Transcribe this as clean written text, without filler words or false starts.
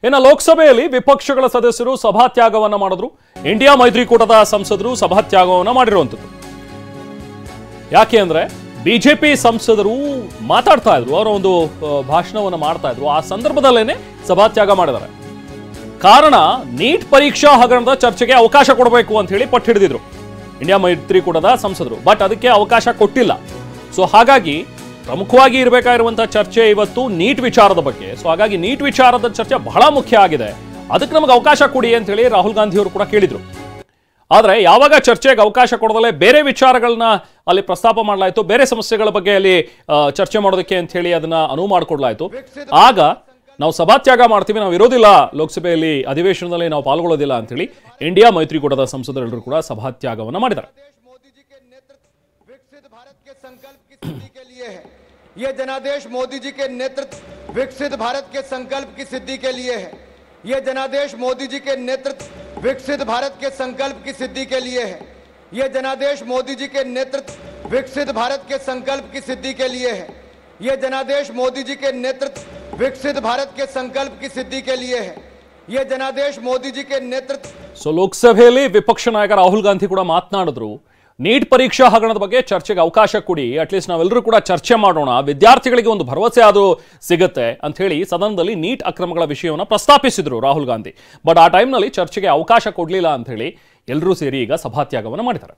ಇನ್ನು ಲೋಕಸಭೆಯಲ್ಲಿ ವಿಪಕ್ಷಗಳ ಸದಸ್ಯರು ಸಭಾತ್ಯಾಗವನ್ನ ಮಾಡಿದ್ರು. ಇಂಡಿಯಾ ಮೈತ್ರಿಕೂಟದ ಸಂಸದರು ಸಭಾತ್ಯಾಗವನ್ನ ಮಾಡಿರುವಂಥದ್ದು. ಯಾಕೆ ಅಂದ್ರೆ ಬಿಜೆಪಿ ಸಂಸದರು ಮಾತಾಡ್ತಾ ಇದ್ರು, ಅವರ ಒಂದು ಭಾಷಣವನ್ನು ಮಾಡ್ತಾ ಇದ್ರು. ಆ ಸಂದರ್ಭದಲ್ಲೇನೆ ಸಭಾತ್ಯಾಗ ಮಾಡಿದ್ದಾರೆ. ಕಾರಣ ನೀಟ್ ಪರೀಕ್ಷಾ ಹಗರಣದ ಚರ್ಚೆಗೆ ಅವಕಾಶ ಕೊಡಬೇಕು ಅಂತ ಹೇಳಿ ಪಟ್ಟು ಹಿಡಿದಿದ್ರು ಇಂಡಿಯಾ ಮೈತ್ರಿಕೂಟದ ಸಂಸದರು. ಬಟ್ ಅದಕ್ಕೆ ಅವಕಾಶ ಕೊಟ್ಟಿಲ್ಲ. ಸೊ ಹಾಗಾಗಿ ಪ್ರಮುಖವಾಗಿ ಇರಬೇಕಾಗಿರುವಂತಹ ಚರ್ಚೆ ಇವತ್ತು ನೀಟ್ ವಿಚಾರದ ಬಗ್ಗೆ. ಸೊ ಹಾಗಾಗಿ ನೀಟ್ ವಿಚಾರದ ಚರ್ಚೆ ಬಹಳ ಮುಖ್ಯ ಆಗಿದೆ, ಅದಕ್ಕೆ ನಮಗೆ ಅವಕಾಶ ಕೊಡಿ ಅಂತ ಹೇಳಿ ರಾಹುಲ್ ಗಾಂಧಿ ಅವರು ಕೂಡ ಕೇಳಿದ್ರು. ಆದರೆ ಯಾವಾಗ ಚರ್ಚೆಗೆ ಅವಕಾಶ ಕೊಡದಲ್ಲೇ ಬೇರೆ ವಿಚಾರಗಳನ್ನ ಅಲ್ಲಿ ಪ್ರಸ್ತಾಪ ಮಾಡಲಾಯಿತು, ಬೇರೆ ಸಮಸ್ಯೆಗಳ ಬಗ್ಗೆ ಅಲ್ಲಿ ಚರ್ಚೆ ಮಾಡೋದಕ್ಕೆ ಅಂತ ಹೇಳಿ ಅದನ್ನ ಅನುವು ಮಾಡಿಕೊಡ್ಲಾಯಿತು. ಆಗ ನಾವು ಸಭಾತ್ಯಾಗ ಮಾಡ್ತೀವಿ, ನಾವು ಇರೋದಿಲ್ಲ ಲೋಕಸಭೆಯಲ್ಲಿ ಅಧಿವೇಶನದಲ್ಲಿ ನಾವು ಪಾಲ್ಗೊಳ್ಳೋದಿಲ್ಲ ಅಂತ ಹೇಳಿ ಇಂಡಿಯಾ ಮೈತ್ರಿಕೂಟದ ಸಂಸದರೆಲ್ಲರೂ ಕೂಡ ಸಭಾತ್ಯಾಗವನ್ನು ಮಾಡಿದ್ದಾರೆ. ये जनादेश मोदी जी के नेतृत्व विकसित भारत के संकल्प की सिद्धि के लिए है। ये जनादेश मोदी जी के नेतृत्व विकसित भारत के संकल्प की सिद्धि के लिए है। ये जनादेश मोदी जी के नेतृत्व विकसित भारत के संकल्प की सिद्धि के लिए है। ये जनादेश मोदी जी के नेतृत्व विकसित भारत के संकल्प की सिद्धि के लिए है। ये जनादेश मोदी जी के नेतृत्व. ಸೊ ಲೋಕಸಭೆಯಲ್ಲಿ ವಿಪಕ್ಷ ನಾಯಕ ರಾಹುಲ್ ಗಾಂಧಿ ಕೂಡ ಮಾತನಾಡಿದ್ರು. ನೀಟ್ ಪರೀಕ್ಷಾ ಹಗರಣದ ಬಗ್ಗೆ ಚರ್ಚೆಗೆ ಅವಕಾಶ ಕೊಡಿ, ಅಟ್ಲೀಸ್ಟ್ ನಾವೆಲ್ಲರೂ ಕೂಡ ಚರ್ಚೆ ಮಾಡೋಣ, ವಿದ್ಯಾರ್ಥಿಗಳಿಗೆ ಒಂದು ಭರವಸೆ ಆದರೂ ಸಿಗುತ್ತೆ ಅಂತ ಹೇಳಿ ಸದನದಲ್ಲಿ ನೀಟ್ ಅಕ್ರಮಗಳ ವಿಷಯವನ್ನು ಪ್ರಸ್ತಾಪಿಸಿದ್ರು ರಾಹುಲ್ ಗಾಂಧಿ. ಬಟ್ ಆ ಟೈಮ್ನಲ್ಲಿ ಚರ್ಚೆಗೆ ಅವಕಾಶ ಕೊಡಲಿಲ್ಲ ಅಂತ ಹೇಳಿ ಎಲ್ಲರೂ ಸೇರಿ ಈಗ ಸಭಾತ್ಯಾಗವನ್ನು ಮಾಡಿದ್ದಾರೆ.